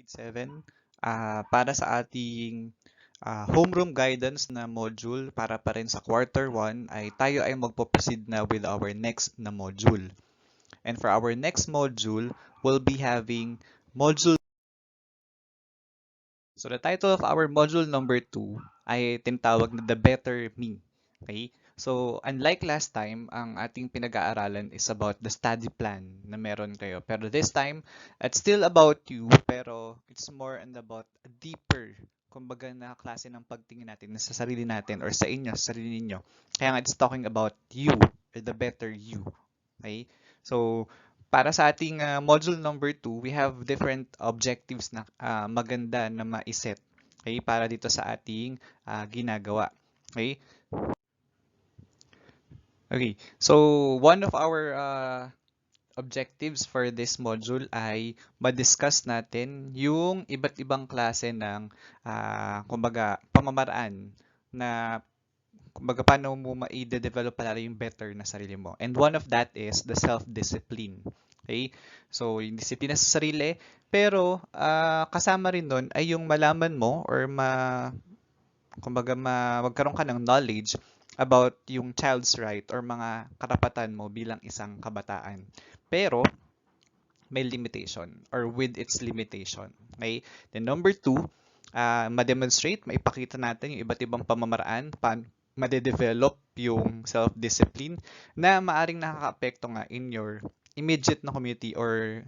grade 7 para sa ating homeroom guidance na module para pa rin sa quarter 1 ay tayo ay magpo-proceed na with our next na module. And for our next module, we'll be having module. So the title of our module number 2 ay tinatawag na The Better Me. Okay? So unlike last time, ang ating pinag-aaralan is about the study plan na meron kayo. Pero this time, it's still about you, pero it's more and about a deeper, kumbaga na klase ng pagtingin natin sa sarili natin or sa inyo, sa sarili ninyo. Kaya nga it's talking about you or the better you. Okay? So para sa ating module number 2, we have different objectives na maganda na maiset, okay, para dito sa ating ginagawa. Okay? Okay. So one of our objectives for this module ay ma-discuss natin yung iba't ibang klase ng kumbaga pamamaraan na kumbaga paano mo ma-develop pala yung better na sarili mo. And one of that is the self-discipline. Okay? So, yung disiplina sa sarili, pero kasama rin nun ay yung malaman mo or kumbaga magkaroon ka ng knowledge about yung child's right or mga karapatan mo bilang isang kabataan. Pero, may limitation or with its limitation. Okay? Then number 2, ma-demonstrate, maipakita natin yung iba't ibang pamamaraan ma-develop yung self-discipline na maaring nakaka-apekto nga in your immediate na community or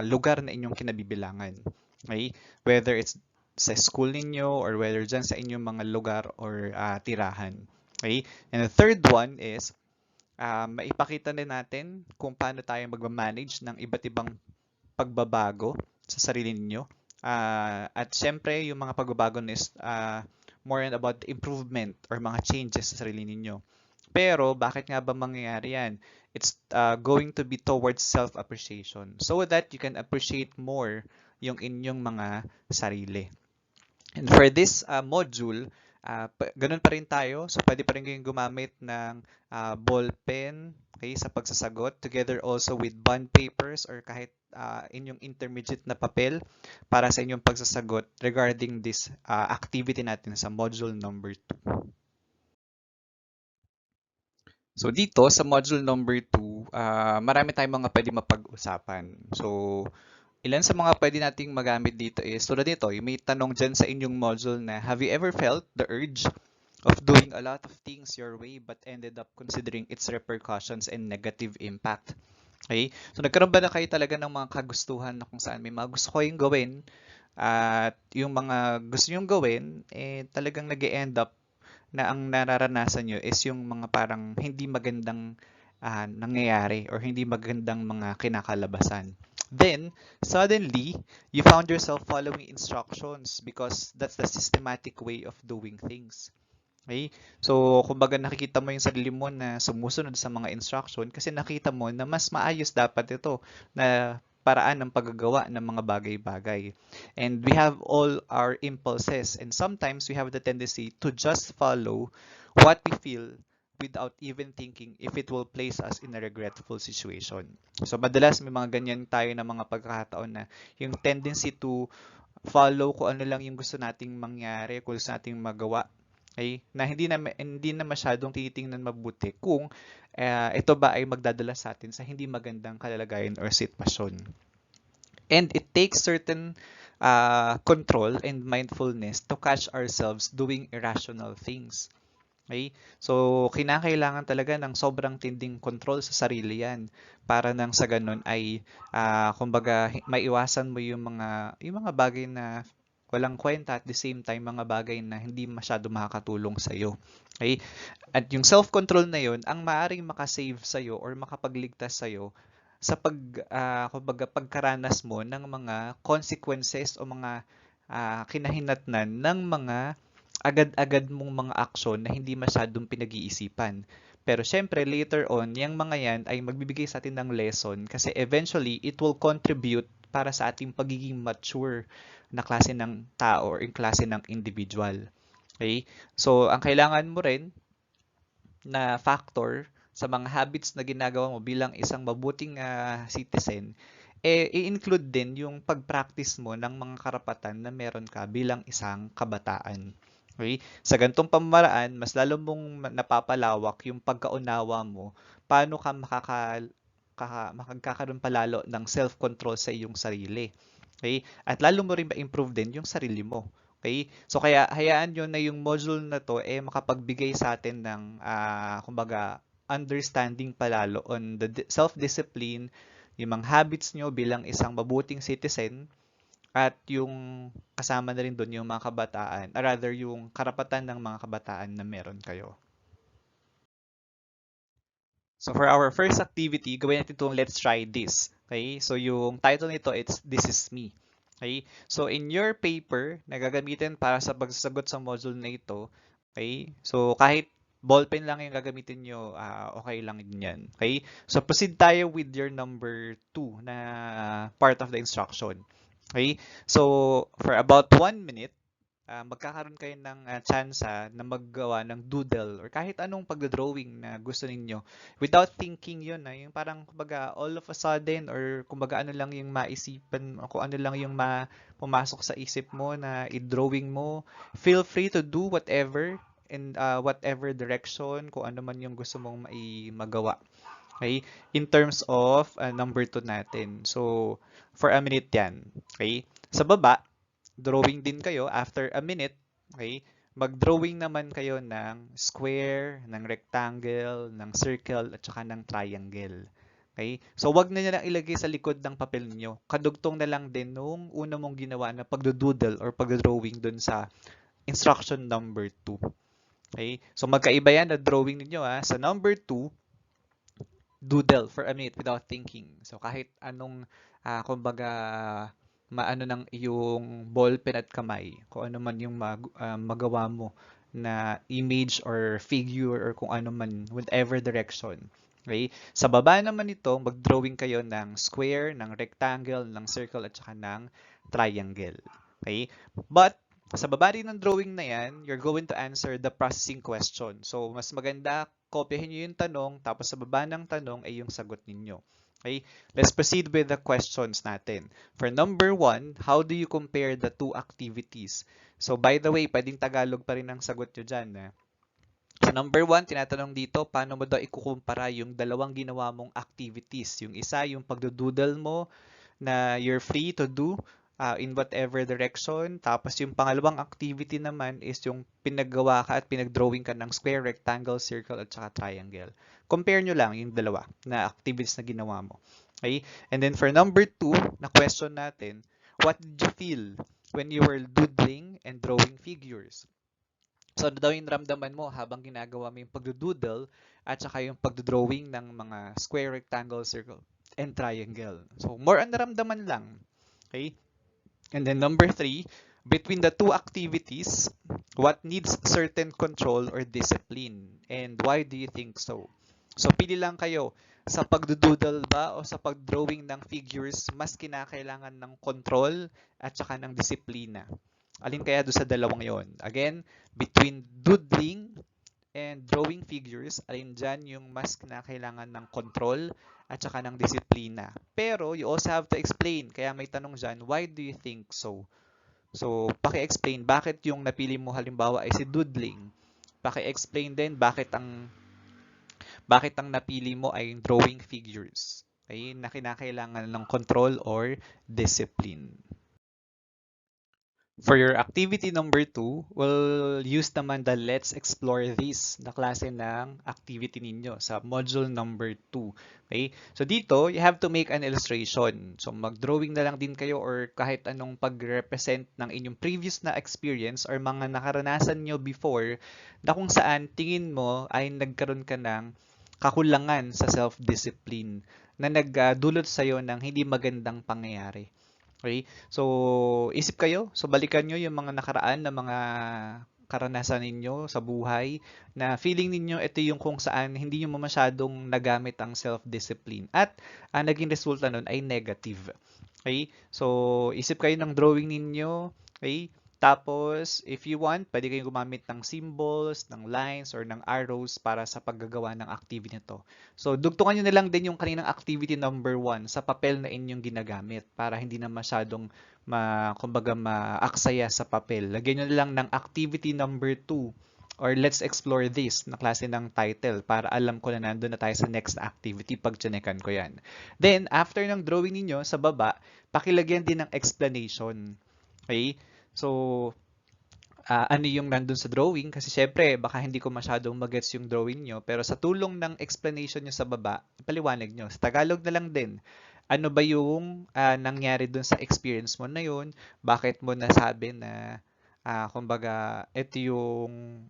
lugar na inyong kinabibilangan. Okay? Whether it's sa school ninyo or whether dyan sa inyong mga lugar or tirahan. Okay? And the third one is maipakita din natin kung paano tayo mag-manage ng iba't ibang pagbabago sa sarili ninyo. At syempre, yung mga pagbabago is more about improvement or mga changes sa sarili ninyo. Pero, bakit nga ba mangyayari yan? It's going to be towards self-appreciation so that you can appreciate more yung inyong mga sarili. And for this module, ganun pa rin tayo. So, pwede pa rin kayong gumamit ng ball pen, okay, sa pagsasagot, together also with bond papers or kahit inyong intermediate na papel para sa inyong pagsasagot regarding this activity natin sa module number 2. So, dito sa module number 2, marami tayong mga pwede mapag-usapan. So, ilan sa mga pwede nating magamit dito is, tulad nito, yung may tanong dyan sa inyong module na, have you ever felt the urge of doing a lot of things your way but ended up considering its repercussions and negative impact? Okay? So, nagkaroon ba na kayo talaga ng mga kagustuhan na kung saan may mga gusto kayong gawin at yung mga gusto nyong gawin, talagang nag-e-end up na ang nararanasan nyo is yung mga parang hindi magandang nangyayari or hindi magandang mga kinakalabasan. Then, suddenly, you found yourself following instructions because that's the systematic way of doing things. Okay? So, kumbaga nakikita mo yung sarili mo na sumusunod sa mga instruction kasi nakita mo na mas maayos dapat ito na paraan ng paggagawa ng mga bagay-bagay. And we have all our impulses and sometimes we have the tendency to just follow what we feel without even thinking if it will place us in a regretful situation. So madalas may mga ganyan tayo na mga pagkakataon na yung tendency to follow kung ano lang yung gusto nating mangyari, kung gusto nating magawa, okay? Na hindi na masyadong titingnan mabuti kung ito ba ay magdadala sa atin sa hindi magandang kalalagayan or sitwasyon. And it takes certain control and mindfulness to catch ourselves doing irrational things. Okay? So, kinakailangan talaga ng sobrang tinding control sa sarili yan para nang sa ganun ay, kumbaga, maiwasan mo yung mga bagay na walang kwenta at the same time mga bagay na hindi masyado makakatulong sa iyo. Okay? At yung self-control na yun, ang maaring makasave sa iyo or makapagligtas sa iyo sa kumbaga, pagkaranas mo ng mga consequences o mga kinahinatnan ng mga agad-agad mong mga aksyon na hindi masyadong pinag-iisipan. Pero syempre, later on, yung mga yan ay magbibigay sa atin ng lesson kasi eventually, it will contribute para sa ating pagiging mature na klase ng tao or yung klase ng individual. Okay? So, ang kailangan mo rin na factor sa mga habits na ginagawa mo bilang isang mabuting citizen i-include din yung pag-practice mo ng mga karapatan na meron ka bilang isang kabataan. Okay? Sa ganitong pamamaraan, mas lalo mong napapalawak yung pagkaunawa mo paano ka makagkakaroon palalo ng self-control sa iyong sarili. Okay? At lalo mo rin ma-improve din yung sarili mo. Okay? So kaya hayaan nyo na yung module na to makapagbigay sa atin ng kumbaga understanding palalo on the self-discipline, yung mga habits nyo bilang isang mabuting citizen, at yung kasama na rin doon yung mga kabataan, or rather yung karapatan ng mga kabataan na meron kayo. So for our first activity, gawin natin itong Let's Try This. Okay? So yung title nito, it's This Is Me. Okay? So in your paper na gagamitin para sa pagsasagot sa module na ito, okay? So kahit ballpen lang yung gagamitin nyo, okay lang din yan. Okay? So proceed tayo with your number 2 na part of the instruction. Okay? So for about 1 minute, magkakaroon kayo ng tsansa na maggawa ng doodle or kahit anong pagdodrawing na gusto ninyo without thinking yun. Yung parang kumbaga all of a sudden or kumbaga ano lang yung maisipan o kung ano lang yung pumasok sa isip mo na i-drawing mo. Feel free to do whatever in whatever direction, kung ano man yung gusto mong magawa. Okay? In terms of number 2 natin. So, for a minute yan. Okay? Sa baba, drawing din kayo after a minute, okay? Mag-drawing naman kayo ng square, ng rectangle, ng circle, at saka ng triangle. Okay? So, wag na lang ilagay sa likod ng papel niyo. Kadugtong na lang din nung una mong ginawa na pagdodoodle or pagdodrawing dun sa instruction number 2. Okay? So, magkaiba yan na drawing niyo Sa number 2, doodle for a minute without thinking. So, kahit anong, kumbaga, maano ng iyong ballpen at kamay, kung ano man yung magawa mo na image or figure or kung ano man, whatever direction. Okay? Sa baba naman ito, mag-drawing kayo ng square, ng rectangle, ng circle, at saka ng triangle. Okay? But, sa baba rin ng drawing na yan, you're going to answer the processing question. So, mas maganda, kopyahin nyo yung tanong, tapos sa baba ng tanong ay yung sagot ninyo. Okay, let's proceed with the questions natin. For number 1, how do you compare the two activities? So by the way, pwedeng Tagalog pa rin ang sagot nyo dyan. Sa number 1, tinatanong dito, paano mo daw ikukumpara yung dalawang ginawa mong activities? Yung isa, yung pagdodoodle mo na you're free to do in whatever direction. Tapos yung pangalawang activity naman is yung pinaggawa ka at pinagdrawing ka ng square, rectangle, circle, at saka triangle. Compare nyo lang yung dalawa na activities na ginawa mo. Okay? And then for number 2, na question natin, what did you feel when you were doodling and drawing figures? So, ano daw yung ramdaman mo habang ginagawa mo yung pagdodoodle at saka yung pagdodrawing ng mga square, rectangle, circle, and triangle. So, more on naramdaman lang. Okay? And then number 3, between the two activities, what needs certain control or discipline? And why do you think so? So, pili lang kayo. Sa pagdodoodle ba o sa pagdrawing ng figures, mas kinakailangan ng control at saka ng disiplina? Alin kaya doon sa dalawang yon? Again, between doodling and drawing figures, alin dyan yung mas kinakailangan ng control at saka ng disiplina. Pero you also have to explain. Kaya may tanong dyan, why do you think so? So, paki-explain bakit yung napili mo halimbawa ay si doodling. Paki-explain din bakit ang napili mo ay drawing figures. Okay? Na kinakailangan ng control or discipline. For your activity number 2, we'll use naman the Let's Explore This na klase ng activity ninyo sa module number 2. Okay? So dito, you have to make an illustration. So mag-drawing na lang din kayo or kahit anong pag-represent ng inyong previous na experience or mga nakaranasan nyo before na kung saan tingin mo ay nagkaroon ka ng kakulangan sa self-discipline na nagdulot sa'yo ng hindi magandang pangyayari. Okay? So, isip kayo. So, balikan nyo yung mga nakaraan na mga karanasan ninyo sa buhay na feeling ninyo ito yung kung saan hindi nyo masyadong nagamit ang self-discipline. At ang naging resulta nun ay negative. Okay? So, isip kayo ng drawing ninyo. Okay? Tapos, if you want, pwede kayong gumamit ng symbols, ng lines, or ng arrows para sa paggagawa ng activity nito. So, dugtungan nyo na lang din yung kaninang activity number 1 sa papel na inyong ginagamit para hindi na masyadong kumbaga maaksaya sa papel. Lagyan nyo na lang ng activity number 2 or let's explore this na klase ng title para alam ko na nandun na tayo sa next na activity pag chinekan ko yan. Then, after ng drawing ninyo sa baba, pakilagyan din ng explanation. Okay? So, ano yung nandun sa drawing? Kasi syempre, baka hindi ko masyadong magets yung drawing nyo. Pero sa tulong ng explanation nyo sa baba, paliwanag nyo. Sa Tagalog na lang din. Ano ba yung nangyari dun sa experience mo na yun? Bakit mo nasabi na, kumbaga, ito yung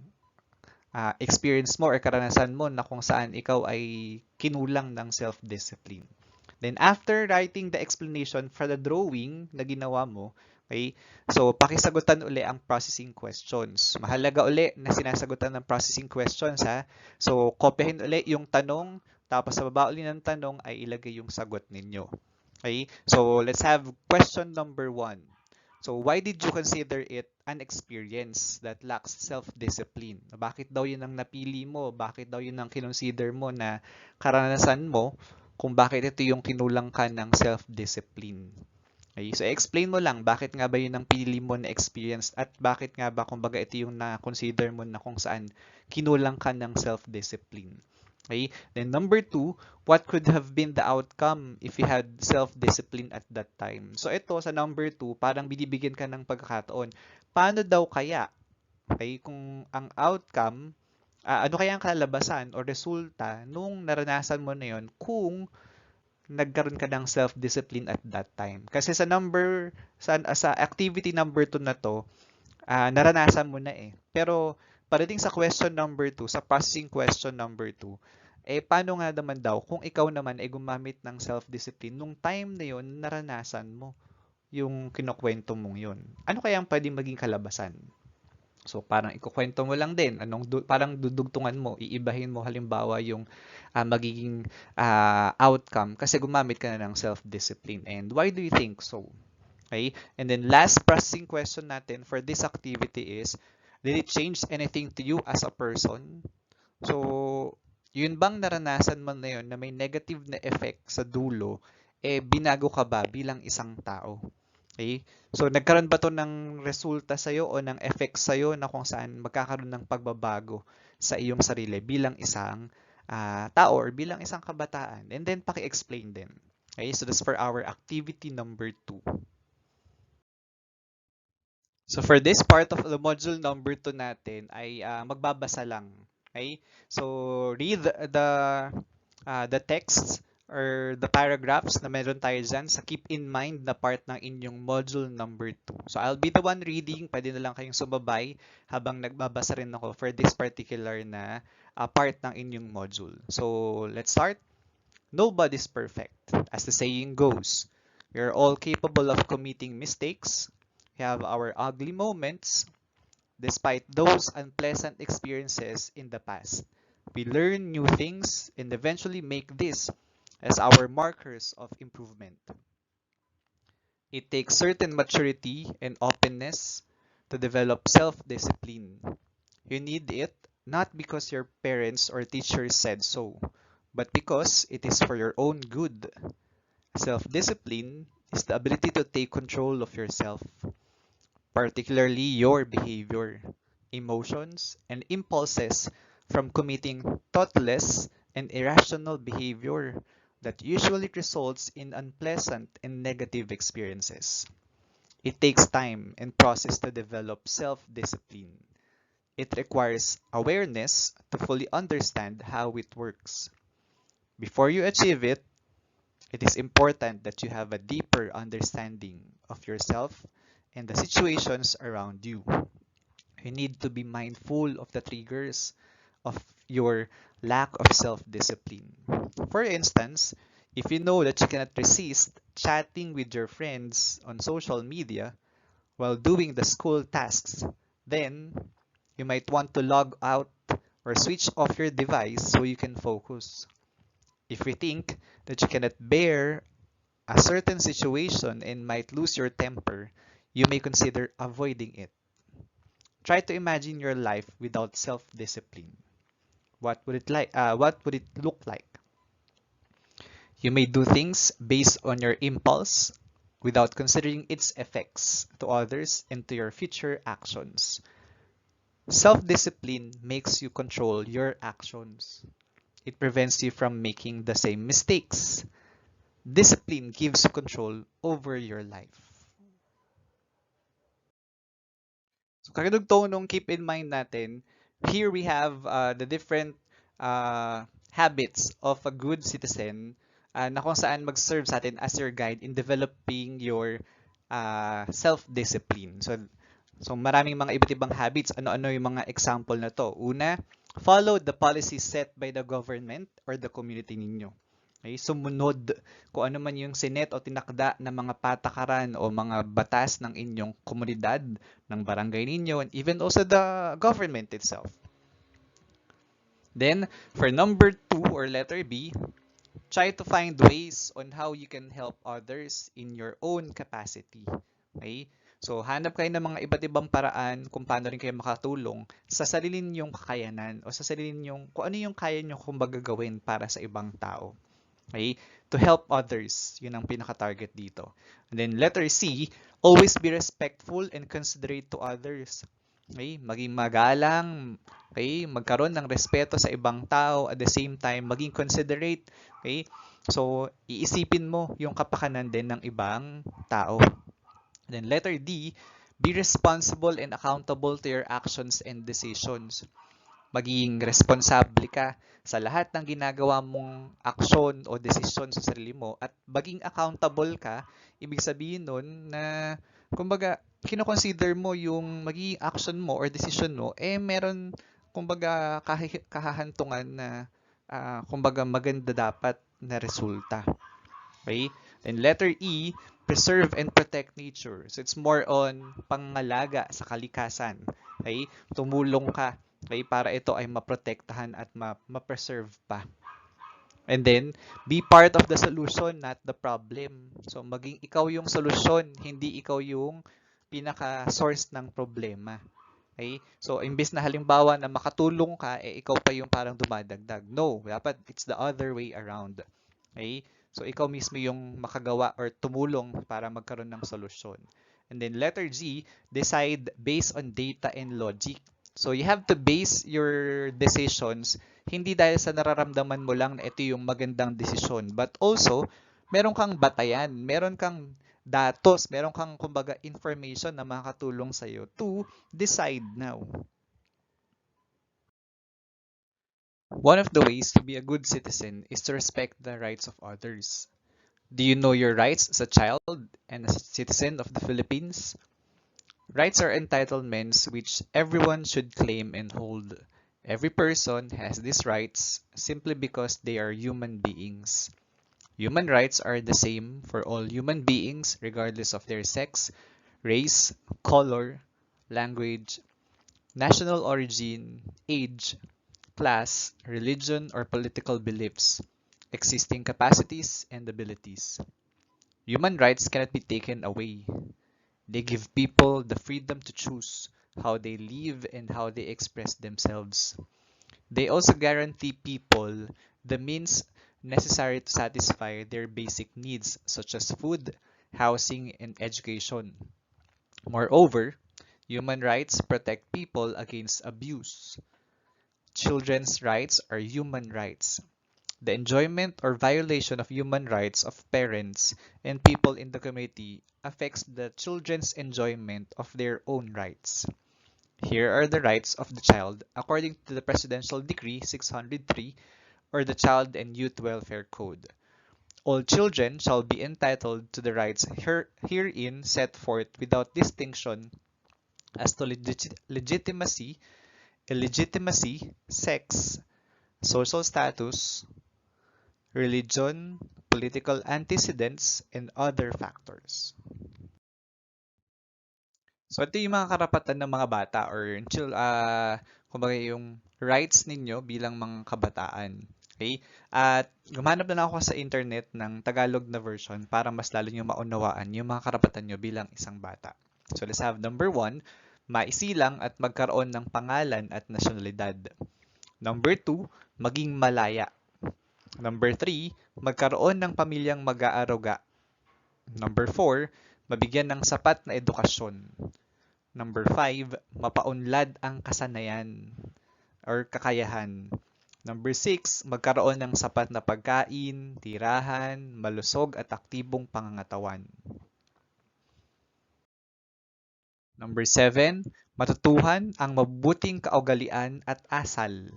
experience mo or karanasan mo na kung saan ikaw ay kinulang ng self-discipline. Then after writing the explanation for the drawing na ginawa mo, okay, so pakisagutan uli ang processing questions. Mahalaga uli na sinasagutan ng processing questions ha. So kopyahin uli yung tanong, tapos sa baba uli ng tanong ay ilagay yung sagot ninyo. Okay, so let's have question number 1. So why did you consider it an experience that lacks self-discipline? Bakit daw yun ang napili mo? Bakit daw yun ang kinonsider mo na karanasan mo kung bakit ito yung kinulang ka ng self-discipline? Okay, so explain mo lang bakit nga ba yun ang pili mo na experience at bakit nga ba kumbaga ito yung na-consider mo na kung saan kinulang ka ng self-discipline. Okay, then number 2, what could have been the outcome if you had self-discipline at that time? So ito sa number 2, parang binibigyan ka ng pagkakataon. Paano daw kaya, okay, kung ang outcome, ano kaya ang kalalabasan o resulta nung naranasan mo na yon kung nagkaroon ka ng self-discipline at that time? Kasi sa activity number 2 na to, naranasan mo na eh. Pero pagdating sa question number 2, sa processing question number 2, paano nga naman daw kung ikaw naman ay gumamit ng self-discipline nung time na yun, naranasan mo yung kinukwento mong yun. Ano kaya ang pwedeng maging kalabasan? So parang ikukwento mo lang din, parang dudugtungan mo, iibahin mo halimbawa yung magiging outcome kasi gumamit ka na ng self-discipline. And why do you think so? Okay? And then last processing question natin for this activity is, did it change anything to you as a person? So, yun bang naranasan mo na yun na may negative na effect sa dulo, binago ka ba bilang isang tao? Okay? So, nagkaroon ba to ng resulta sa'yo o ng effect sa'yo na kung saan magkakaroon ng pagbabago sa iyong sarili bilang isang tao or bilang isang kabataan? And then, paki-explain din. Okay? So, that's for our activity number 2. So for this part of the module number 2 natin ay magbabasa lang. Okay? So read the text or the paragraphs na meron tayo dyan sa keep in mind na part ng inyong module number 2. So I'll be the one reading. Pwede na lang kayong sumabay habang nagbabasa rin ako for this particular na part ng inyong module. So let's start. Nobody's perfect. As the saying goes, we are all capable of committing mistakes. We have our ugly moments. Despite those unpleasant experiences in the past, we learn new things and eventually make this as our markers of improvement. It takes certain maturity and openness to develop self-discipline. You need it not because your parents or teachers said so, but because it is for your own good. Self-discipline is the ability to take control of yourself, particularly your behavior, emotions, and impulses from committing thoughtless and irrational behavior that usually results in unpleasant and negative experiences. It takes time and process to develop self-discipline. It requires awareness to fully understand how it works. Before you achieve it, it is important that you have a deeper understanding of yourself and the situations around you. You need to be mindful of the triggers of your lack of self-discipline. For instance, if you know that you cannot resist chatting with your friends on social media while doing the school tasks, then you might want to log out or switch off your device so you can focus. If you think that you cannot bear a certain situation and might lose your temper, you may consider avoiding it. Try to imagine your life without self-discipline. What would it like? What would it look like? You may do things based on your impulse without considering its effects to others and to your future actions. Self-discipline makes you control your actions. It prevents you from making the same mistakes. Discipline gives you control over your life. So kakadugtong nung keep in mind natin, here we have the different habits of a good citizen na kung saan mag-serve sa atin as your guide in developing your self-discipline. So maraming mga iba't ibang habits. Ano-ano yung mga example na to? Una, follow the policies set by the government or the community ninyo. Okay? Sumunod kung ano man yung sinet o tinakda na mga patakaran o mga batas ng inyong komunidad, ng barangay ninyo, and even also the government itself. Then, for number 2 or letter B, try to find ways on how you can help others in your own capacity. Okay? So, hanap kayo ng mga iba't ibang paraan kung paano rin kayo makatulong sa sarili ninyong kakayanan o sa sarili ninyong kung ano yung kaya nyo kumbaga gawin para sa ibang tao. Okay? To help others, yun ang pinaka-target dito. And then letter C, always be respectful and considerate to others. Okay? Maging magalang, okay? Magkaroon ng respeto sa ibang tao, at the same time, maging considerate. Okay? So, iisipin mo yung kapakanan din ng ibang tao. And then letter D, be responsible and accountable to your actions and decisions. Maging responsable ka sa lahat ng ginagawa mong aksyon o desisyon sa sarili mo at maging accountable ka, ibig sabihin nun na kumbaga kino-consider mo yung magiging action mo or decision mo meron kumbaga kahahantungan na kumbaga maganda dapat na resulta. Okay? Then letter E, preserve and protect nature. So it's more on pangangalaga sa kalikasan. Okay? Tumulong ka, okay, para ito ay maprotektahan at ma-preserve pa. And then, be part of the solution, not the problem. So maging ikaw yung solusyon, hindi ikaw yung pinaka-source ng problema. Okay? So, imbes na halimbawa na makatulong ka, ikaw pa yung parang dumadagdag. No, dapat it's the other way around. Okay? So, ikaw mismo yung makagawa or tumulong para magkaroon ng solusyon. And then letter G, decide based on data and logic. So, you have to base your decisions hindi dahil sa nararamdaman mo lang na ito yung magandang desisyon, but also, meron kang batayan, meron kang datos, meron kang kumbaga information na makakatulong sa iyo to decide now. One of the ways to be a good citizen is to respect the rights of others. Do you know your rights as a child and as a citizen of the Philippines? Rights are entitlements which everyone should claim and hold. Every person has these rights simply because they are human beings. Human rights are the same for all human beings regardless of their sex, race, color, language, national origin, age, class, religion, or political beliefs, existing capacities and abilities. Human rights cannot be taken away. They give people the freedom to choose how they live and how they express themselves. They also guarantee people the means necessary to satisfy their basic needs such as food, housing, and education. Moreover, human rights protect people against abuse. Children's rights are human rights. The enjoyment or violation of human rights of parents and people in the community affects the children's enjoyment of their own rights. Here are the rights of the child according to the Presidential Decree 603 or the Child and Youth Welfare Code. All children shall be entitled to the rights herein set forth without distinction as to legitimacy, illegitimacy, sex, social status, religion, political antecedents, and other factors. So, ito yung mga karapatan ng mga bata or kumbaga yung rights ninyo bilang mga kabataan. Okay? At gumanap na lang ako sa internet ng Tagalog na version para mas lalo nyo maunawaan yung mga karapatan nyo bilang isang bata. So, let's have number 1. maisilang at magkaroon ng pangalan at nasyonalidad. Number 2, maging malaya. Number 3, magkaroon ng pamilyang mag-aaruga. Number 4, mabigyan ng sapat na edukasyon. Number 5, mapaunlad ang kasanayan or kakayahan. Number 6, magkaroon ng sapat na pagkain, tirahan, malusog at aktibong pangangatawan. Number 7, matutuhan ang mabubuting kaugalian at asal.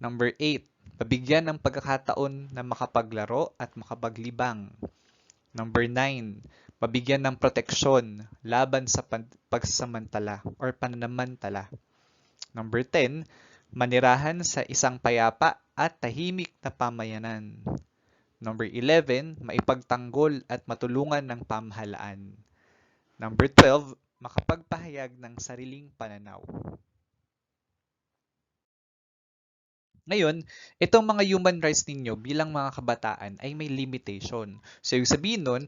Number 8, mabigyan ng pagkakataon na makapaglaro at makapaglibang. Number 9, mabigyan ng proteksyon laban sa pagsasamantala or pananamantala. Number 10, manirahan sa isang payapa at tahimik na pamayanan. Number 11, maipagtanggol at matulungan ng pamahalaan. Number 12, makapagpahayag ng sariling pananaw. Ngayon, itong mga human rights ninyo bilang mga kabataan ay may limitation. So, yung sabihin nun,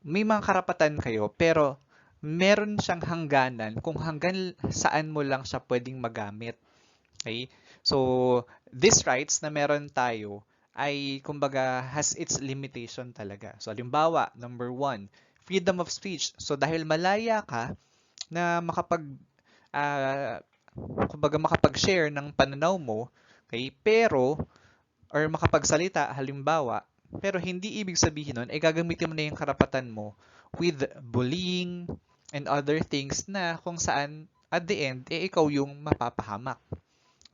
may mga karapatan kayo, pero meron siyang hangganan kung hanggang saan mo lang siya pwedeng magamit. Okay? So, these rights na meron tayo ay, kumbaga, has its limitation talaga. So, halimbawa, number 1, freedom of speech. So, dahil malaya ka na kumbaga makapag-share ng pananaw mo, okay, pero, or makapagsalita, halimbawa, pero hindi ibig sabihin nun, gagamitin mo na yung karapatan mo with bullying and other things na kung saan, at the end, ikaw yung mapapahamak.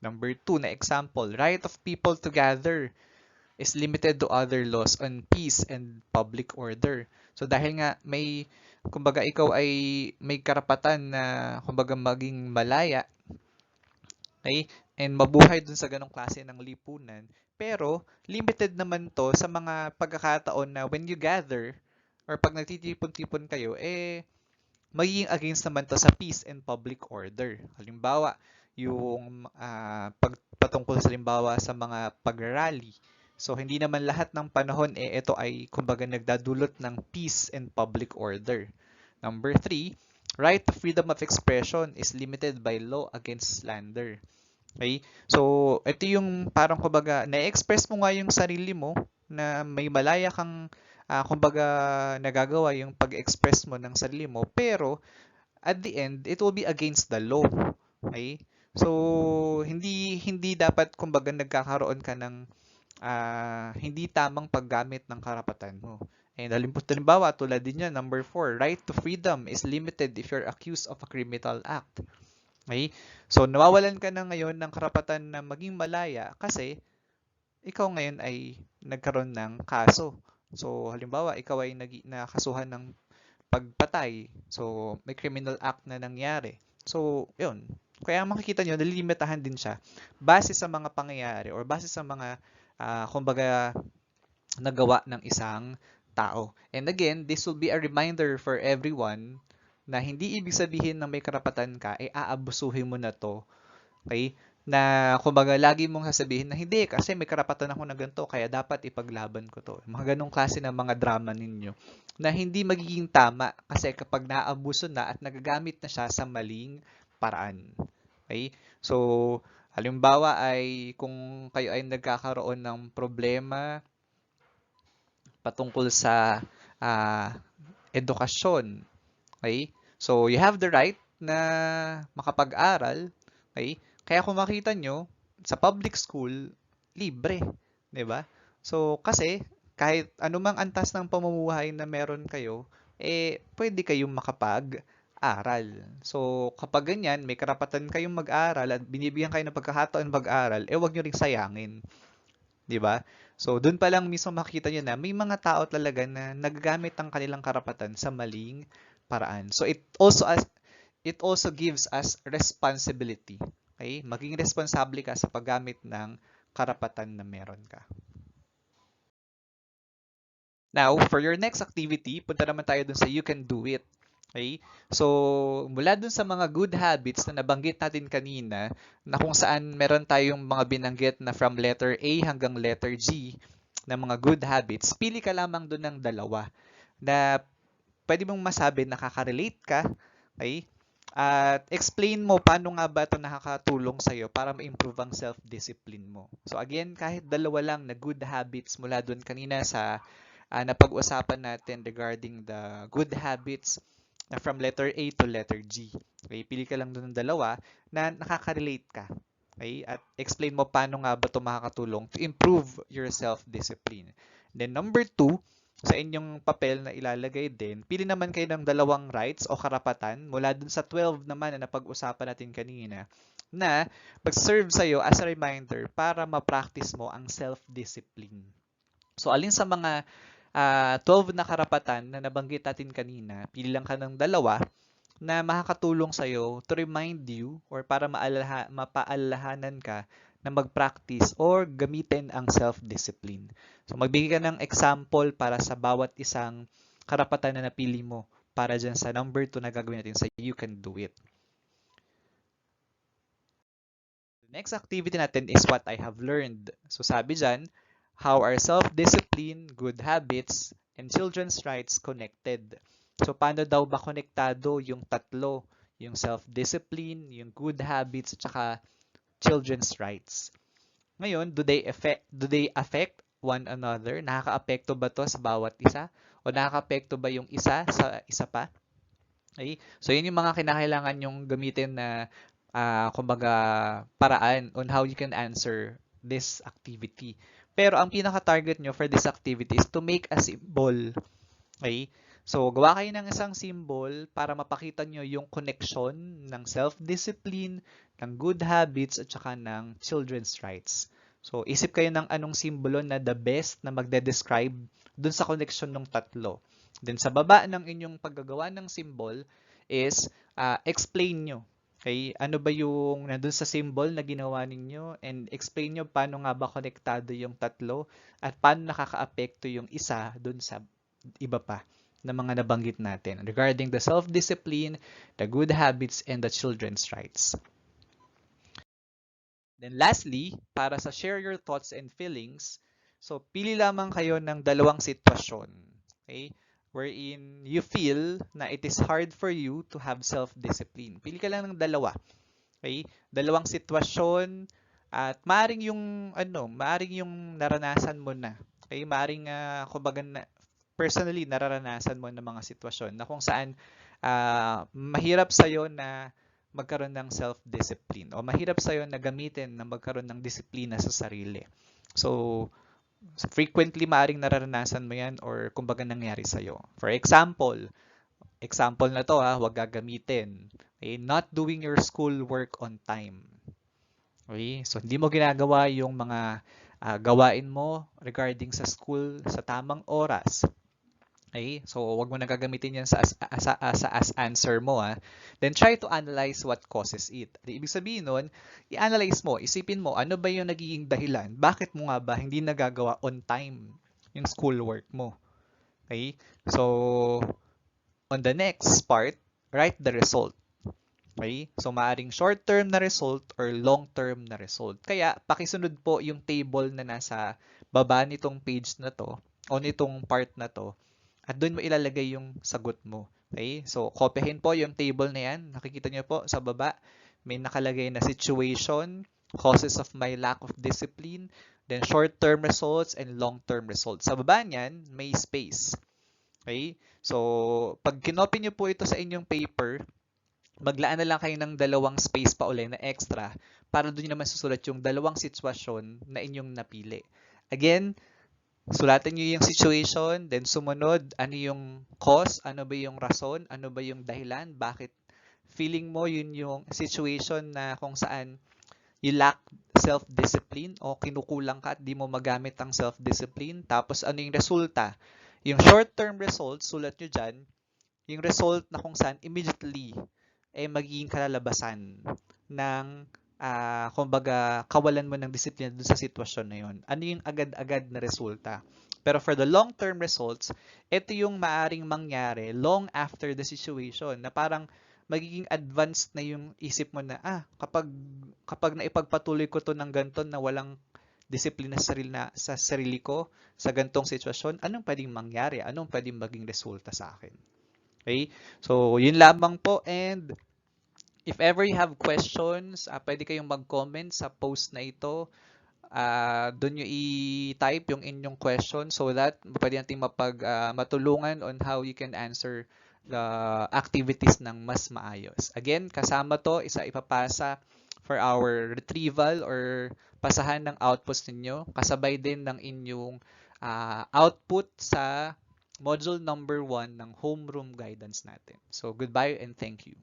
Number 2 na example, right of people to gather is limited to other laws on peace and public order. So dahil nga kumbaga ikaw ay may karapatan na kumbaga maging malaya, okay, and mabuhay dun sa ganong klase ng lipunan, pero limited naman to sa mga pagkakataon na when you gather or pag nagtitipon-tipon kayo, magiging against naman to sa peace and public order. Halimbawa, yung patungkol sa halimbawa sa mga pag-rally. So, hindi naman lahat ng panahon ito ay kumbaga nagdadulot ng peace and public order. Number 3, right to freedom of expression is limited by law against slander. Okay? So, ito yung parang kumbaga na-express mo nga yung sarili mo na may malaya kang kumbaga nagagawa yung pag-express mo ng sarili mo, pero at the end, it will be against the law. Okay? So, hindi dapat kumbaga nagkakaroon ka ng hindi tamang paggamit ng karapatan mo. And halimbawa, tulad din yan, number 4, right to freedom is limited if you're accused of a criminal act. Okay? So, nawawalan ka na ngayon ng karapatan na maging malaya kasi ikaw ngayon ay nagkaroon ng kaso. So, halimbawa, ikaw ay nakasuhan ng pagpatay. So, may criminal act na nangyari. So, yun. Kaya makikita nyo, nalilimitahan din siya base sa mga pangyayari or base sa mga kumbaga nagawa ng isang tao. And again, this will be a reminder for everyone na hindi ibig sabihin na may karapatan ka, aabusuhin mo na to. Okay? Na kumbaga lagi mong sasabihin na hindi kasi may karapatan ako na ganito kaya dapat ipaglaban ko to. Mga ganong klase ng mga drama ninyo na hindi magiging tama kasi kapag naabuso na at nagagamit na siya sa maling paraan. Okay? So, halimbawa ay kung kayo ay nagkakaroon ng problema patungkol sa edukasyon. Okay? So, you have the right na makapag-aral. Okay? Kaya kung makita nyo, sa public school, libre. 'Di ba? So, kasi kahit anumang antas ng pamumuhay na meron kayo, pwede kayong makapag-aral. So, kapag ganyan, may karapatan kayong mag-aral at binibigyan kayo ng pagkakataon mag-aral, wag nyo ring sayangin. 'Di ba? So, dun pa lang mismo makita nyo na may mga tao talaga na nagagamit ang kanilang karapatan sa maling paraan. So, it also gives us responsibility. Okay? Maging responsable ka sa paggamit ng karapatan na meron ka. Now, for your next activity, punta naman tayo dun sa you can do it. Okay? So, mula dun sa mga good habits na nabanggit natin kanina, na kung saan meron tayong mga binanggit na from letter A hanggang letter G na mga good habits, pili ka lamang dun ng dalawa na pwede mong masabi nakaka-relate ka, okay? At explain mo paano nga ba ito nakakatulong sa'yo para ma-improve ang self-discipline mo. So again, kahit dalawa lang na good habits mula doon kanina sa napag-usapan natin regarding the good habits na from letter A to letter G. Okay, pili ka lang doon ng dalawa na nakaka-relate ka. Okay, at explain mo paano nga ba ito makakatulong to improve your self-discipline. Then number 2, sa inyong papel na ilalagay din, pili naman kayo ng dalawang rights o karapatan mula dun sa 12 naman na napag-usapan natin kanina na mag-serve sa'yo as a reminder para ma-practice mo ang self-discipline. So, alin sa mga 12 na karapatan na nabanggit natin kanina, pili lang ka ng dalawa na makakatulong sa'yo to remind you or para mapaalalahanan ka na mag-practice or gamitin ang self-discipline. So magbigay ka ng example para sa bawat isang karapatan na napili mo para dyan sa number 2 na gagawin natin sa you can do it. The next activity natin is what I have learned. So sabi dyan, how are self-discipline, good habits, and children's rights connected? So paano daw ba konektado yung tatlo, yung self-discipline, yung good habits, at saka children's rights? Ngayon, do they affect one another? Nakakaapekto ba to sa bawat isa? O nakakaapekto ba yung isa sa isa pa? Okay? So, yun yung mga kinakailangan yung gamitin na kumbaga paraan on how you can answer this activity. Pero ang pinaka-target nyo for this activity is to make a symbol. Okay? So, gawa kayo ng isang symbol para mapakita nyo yung connection ng self-discipline, ng good habits, at saka ng children's rights. So, isip kayo ng anong simbolo na the best na magde-describe dun sa connection ng tatlo. Then, sa baba ng inyong paggagawa ng symbol is explain nyo. Okay? Ano ba yung nandun sa symbol na ginawa ninyo? And explain nyo paano nga ba konektado yung tatlo at paano nakakaapekto yung isa dun sa iba pa na mga nabanggit natin regarding the self-discipline, the good habits, and the children's rights. Then lastly, para sa share your thoughts and feelings, so pili lamang kayo ng dalawang sitwasyon, okay? Wherein you feel na it is hard for you to have self-discipline. Pili ka lang ng dalawa, okay? Dalawang sitwasyon at maaring yung naranasan mo na. Okay, maaring kumbaga personally nararanasan mo ng mga sitwasyon na kung saan mahirap sa'yo na magkaroon ng self-discipline o mahirap sa'yo na gamitin na magkaroon ng disiplina sa sarili. So, frequently maaring nararanasan mo yan or kumbaga nangyari sa'yo. For example na to huwag gagamitin. Okay? Not doing your school work on time. Okay? So, hindi mo ginagawa yung mga gawain mo regarding sa school sa tamang oras. Okay? So, wag mo na gagamitin yan as answer mo. Then, try to analyze what causes it. Ibig sabihin nun, i-analyze mo, isipin mo, ano ba yung nagiging dahilan? Bakit mo nga ba hindi nagagawa on time yung schoolwork mo? Okay? So, on the next part, write the result. Okay? So, maaring short-term na result or long-term na result. Kaya, pakisunod po yung table na nasa baba nitong page na to o nitong part na to at doon mo ilalagay yung sagot mo. Okay? So, kopyahin po yung table na yan. Nakikita nyo po sa baba, may nakalagay na situation, causes of my lack of discipline, then short-term results and long-term results. Sa baba niyan, may space. Okay? So, pag kinopy nyo po ito sa inyong paper, maglaan na lang kayo ng dalawang space pa uli na extra para doon naman susulat yung dalawang sitwasyon na inyong napili. Again, sulatan nyo yung situation, then sumunod, ano yung cause, ano ba yung rason, ano ba yung dahilan, bakit feeling mo yun yung situation na kung saan you lack self-discipline o kinukulang ka at di mo magamit ang self-discipline. Tapos ano yung resulta? Yung short-term results, sulat nyo dyan, yung result na kung saan immediately magiging kalalabasan ng kumbaga, kawalan mo ng disiplina dun sa sitwasyon na yun. Ano yung agad-agad na resulta? Pero for the long-term results, ito yung maaring mangyari long after the situation na parang magiging advanced na yung isip mo na, kapag naipagpatuloy ko to ng ganito na walang disiplina sa sarili ko, sa gantong sitwasyon, anong pwedeng mangyari? Anong pwedeng maging resulta sa akin? Okay? So, yun lamang po and If ever you have questions, pwede kayong mag-comment sa post na ito. Doon nyo i-type yung inyong question so that pwede natin matulungan on how you can answer the activities ng mas maayos. Again, kasama to, ipapasa for our retrieval or pasahan ng outputs ninyo, kasabay din ng inyong output sa module number 1 ng homeroom guidance natin. So, goodbye and thank you.